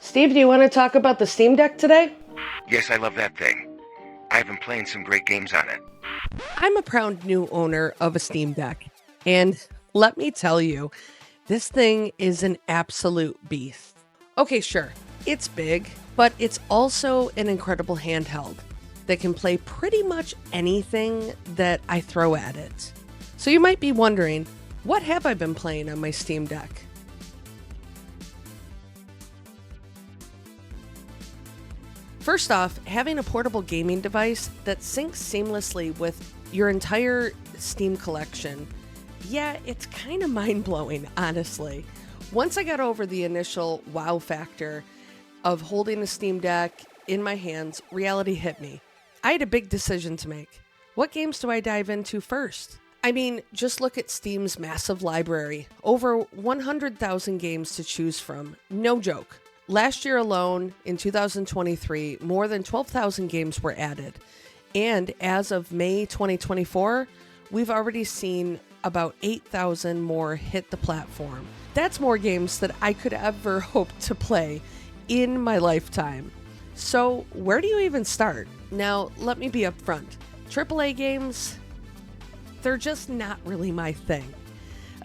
Steve, do you want to talk about the Steam Deck today? Yes, I love that thing. I've been playing some great games on it. I'm a proud new owner of a Steam Deck, and let me tell you, this thing is an absolute beast. Okay, sure, it's big, but it's also an incredible handheld that can play pretty much anything that I throw at it. So you might be wondering, what have I been playing on my Steam Deck? First off, having a portable gaming device that syncs seamlessly with your entire Steam collection, yeah, it's kind of mind-blowing, honestly. Once I got over the initial wow factor of holding a Steam Deck in my hands, reality hit me. I had a big decision to make. What games do I dive into first? I mean, just look at Steam's massive library. Over 100,000 games to choose from. No joke. Last year alone, in 2023, more than 12,000 games were added. And as of May 2024, we've already seen about 8,000 more hit the platform. That's more games than I could ever hope to play in my lifetime. So where do you even start? Now, let me be upfront. AAA games, they're just not really my thing.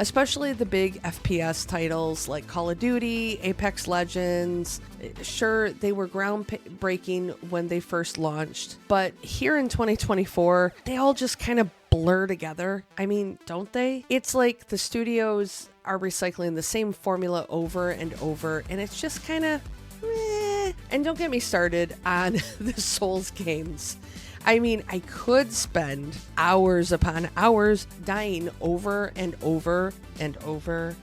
Especially the big FPS titles like Call of Duty, Apex Legends. Sure, they were groundbreaking when they first launched, but here in 2024, they all just kind of blur together. I mean, don't they? It's like the studios are recycling the same formula over and over, and it's just kind of meh. And don't get me started on the Souls games. I mean, I could spend hours upon hours dying over and over and over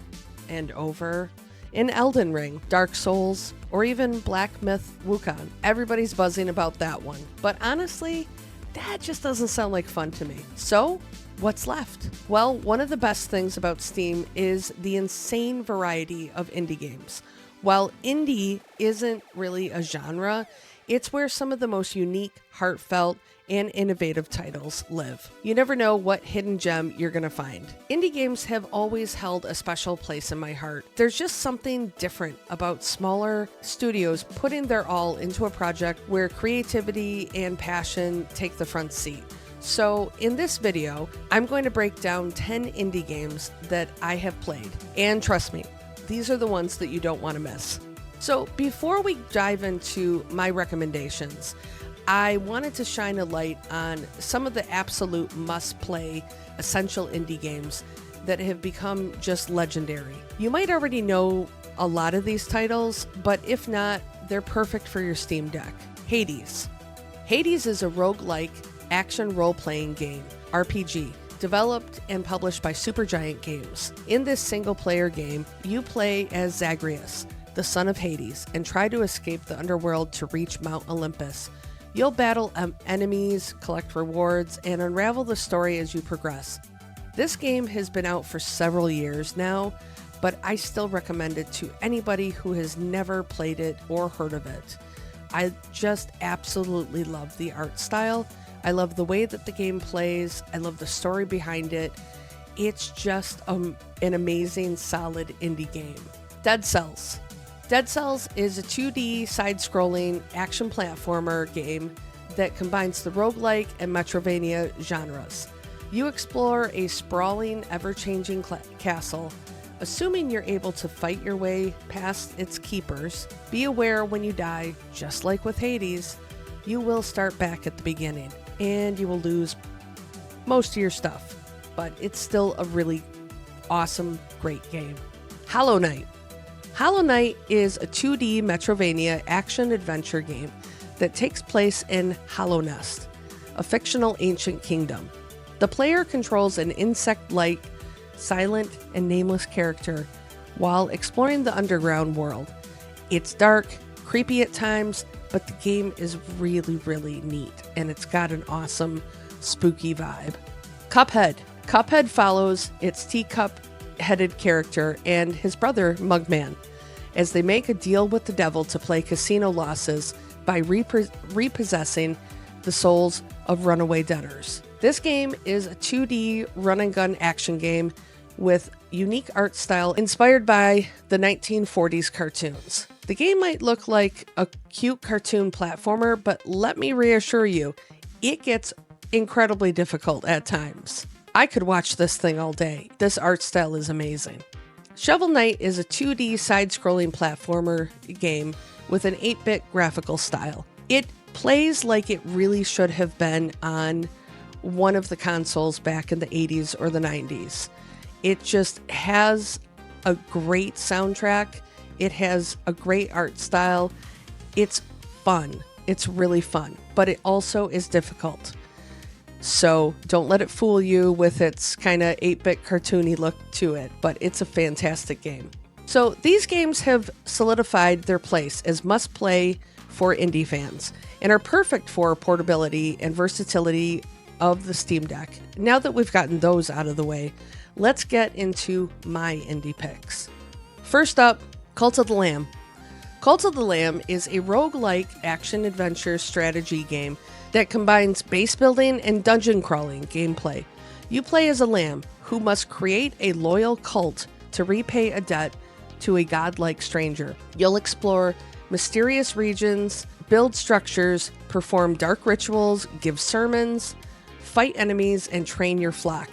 and over in Elden Ring, Dark Souls, or even Black Myth Wukong. Everybody's buzzing about that one. But honestly, that just doesn't sound like fun to me. So, what's left? Well, one of the best things about Steam is the insane variety of indie games. While indie isn't really a genre, it's where some of the most unique, heartfelt, and innovative titles live. You never know what hidden gem you're gonna find. Indie games have always held a special place in my heart. There's just something different about smaller studios putting their all into a project where creativity and passion take the front seat. So in this video, I'm going to break down 10 indie games that I have played. And trust me, these are the ones that you don't want to miss. So before we dive into my recommendations, I wanted to shine a light on some of the absolute must-play essential indie games that have become just legendary. You might already know a lot of these titles, but if not, they're perfect for your Steam Deck. Hades. Hades is a roguelike action role-playing game, RPG, developed and published by Supergiant Games. In this single-player game, you play as Zagreus, the son of Hades, and try to escape the underworld to reach Mount Olympus. You'll battle enemies, collect rewards, and unravel the story as you progress. This game has been out for several years now, but I still recommend it to anybody who has never played it or heard of it. I just absolutely love the art style. I love the way that the game plays. I love the story behind it. It's just an amazing, solid indie game. Dead Cells. Dead Cells is a 2D side-scrolling action platformer game that combines the roguelike and Metroidvania genres. You explore a sprawling, ever-changing castle, assuming you're able to fight your way past its keepers. Be aware when you die, just like with Hades, you will start back at the beginning, and you will lose most of your stuff, but it's still a really awesome, great game. Hollow Knight. Hollow Knight is a 2D Metroidvania action-adventure game that takes place in Hollow Nest, a fictional ancient kingdom. The player controls an insect-like, silent, and nameless character while exploring the underground world. It's dark, creepy at times, but the game is really, really neat, and it's got an awesome, spooky vibe. Cuphead. Cuphead follows its teacup-headed character and his brother, Mugman, as they make a deal with the devil to play casino losses by repossessing the souls of runaway debtors. This game is a 2D run-and-gun action game with unique art style inspired by the 1940s cartoons. The game might look like a cute cartoon platformer, but let me reassure you, it gets incredibly difficult at times. I could watch this thing all day. This art style is amazing. Shovel Knight is a 2D side-scrolling platformer game with an 8-bit graphical style. It plays like it really should have been on one of the consoles back in the 80s or the 90s. It just has a great soundtrack. It has a great art style. It's fun. It's really fun, but it also is difficult. So don't let it fool you with its kind of 8-bit cartoony look to it, but it's a fantastic game. So these games have solidified their place as must-play for indie fans and are perfect for portability and versatility of the SteamDeck. Now that we've gotten those out of the way, let's get into my indie picks. First up, Cult of the Lamb. Cult of the Lamb is a roguelike action-adventure strategy game that combines base building and dungeon crawling gameplay. You play as a lamb who must create a loyal cult to repay a debt to a godlike stranger. You'll explore mysterious regions, build structures, perform dark rituals, give sermons, fight enemies, and train your flock.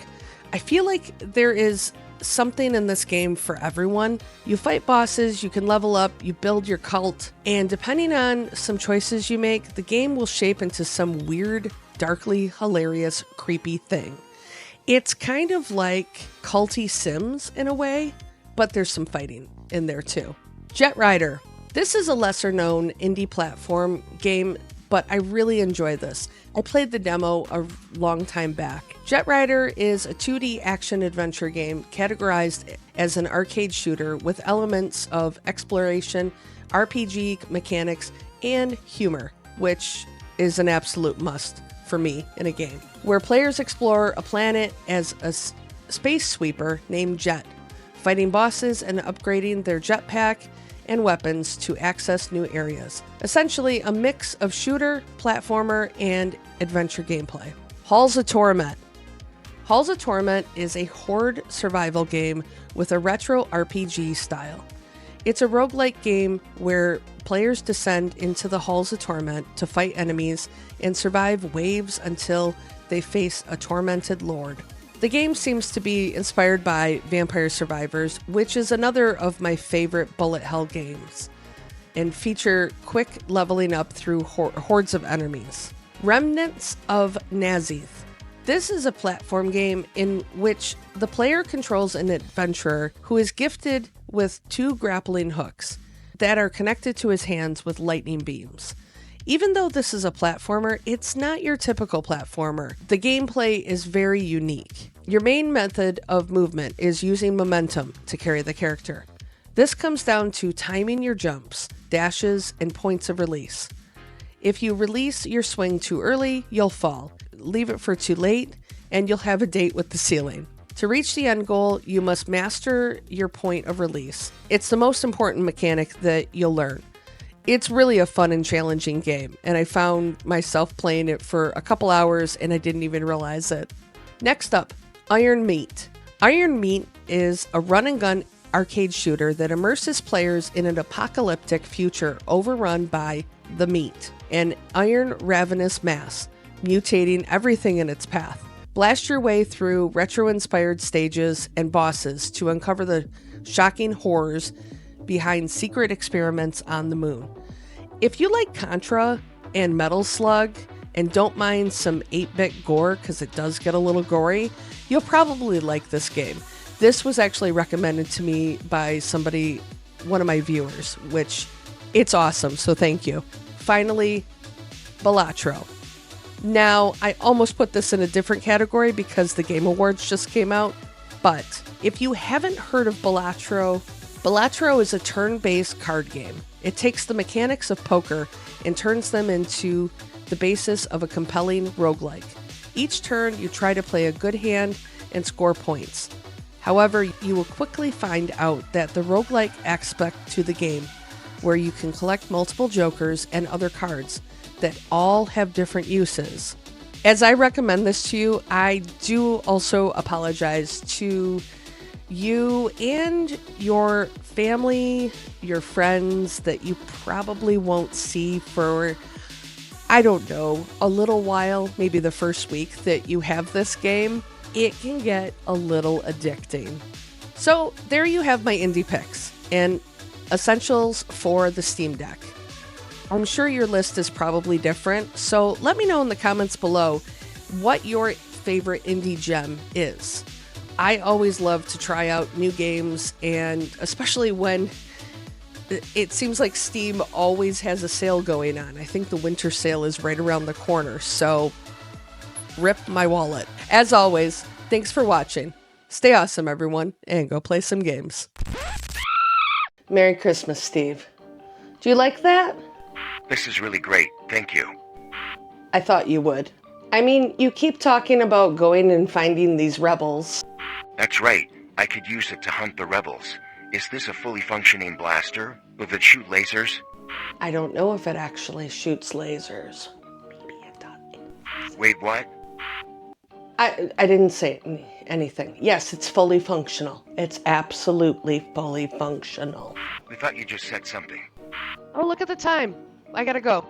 I feel like there is something in this game for everyone. You fight bosses, you can level up, you build your cult, and depending on some choices you make, the game will shape into some weird, darkly hilarious, creepy thing. It's kind of like culty Sims in a way, but there's some fighting in there too. Jet Rider. This is a lesser known indie platform game, but I really enjoy this. I played the demo a long time back. Jet Rider is a 2D action-adventure game categorized as an arcade shooter with elements of exploration, RPG mechanics, and humor, which is an absolute must for me in a game, where players explore a planet as a space sweeper named Jet, fighting bosses and upgrading their jetpack and weapons to access new areas. Essentially a mix of shooter, platformer, and adventure gameplay. Halls of Torment. Halls of Torment is a horde survival game with a retro RPG style. It's a roguelike game where players descend into the Halls of Torment to fight enemies and survive waves until they face a tormented lord. The game seems to be inspired by Vampire Survivors, which is another of my favorite bullet hell games, and feature quick leveling up through hordes of enemies. Remnants of Nazith. This is a platform game in which the player controls an adventurer who is gifted with 2 grappling hooks that are connected to his hands with lightning beams. Even though this is a platformer, it's not your typical platformer. The gameplay is very unique. Your main method of movement is using momentum to carry the character. This comes down to timing your jumps, dashes, and points of release. If you release your swing too early, you'll fall. Leave it for too late, and you'll have a date with the ceiling. To reach the end goal, you must master your point of release. It's the most important mechanic that you'll learn. It's really a fun and challenging game, and I found myself playing it for a couple hours and I didn't even realize it. Next up, Iron Meat. Iron Meat is a run-and-gun arcade shooter that immerses players in an apocalyptic future overrun by the Meat, an iron ravenous mass, mutating everything in its path. Blast your way through retro-inspired stages and bosses to uncover the shocking horrors behind secret experiments on the moon. If you like Contra and Metal Slug and don't mind some 8-bit gore, because it does get a little gory, you'll probably like this game. This was actually recommended to me by somebody, one of my viewers, which it's awesome, so thank you. Finally, Balatro. Now, I almost put this in a different category because the Game Awards just came out, but if you haven't heard of Balatro, Balatro is a turn-based card game. It takes the mechanics of poker and turns them into the basis of a compelling roguelike. Each turn, you try to play a good hand and score points. However, you will quickly find out that the roguelike aspect to the game, where you can collect multiple jokers and other cards that all have different uses. As I recommend this to you, I do also apologize to you and your family, your friends that you probably won't see for, I don't know, a little while, maybe the first week that you have this game, it can get a little addicting. So there you have my indie picks and essentials for the Steam Deck. I'm sure your list is probably different, so let me know in the comments below what your favorite indie gem is. I always love to try out new games, and especially when it seems like Steam always has a sale going on. I think the winter sale is right around the corner, so rip my wallet. As always, thanks for watching. Stay awesome, everyone, and go play some games. Merry Christmas, Steve. Do you like that? This is really great, thank you. I thought you would. I mean, you keep talking about going and finding these rebels. That's right, I could use it to hunt the rebels. Is this a fully functioning blaster? Will it shoot lasers? I don't know if it actually shoots lasers. Maybe it does. Wait, what? I didn't say anything. Yes, it's fully functional. It's absolutely fully functional. I thought you just said something. Oh, look at the time. I gotta go.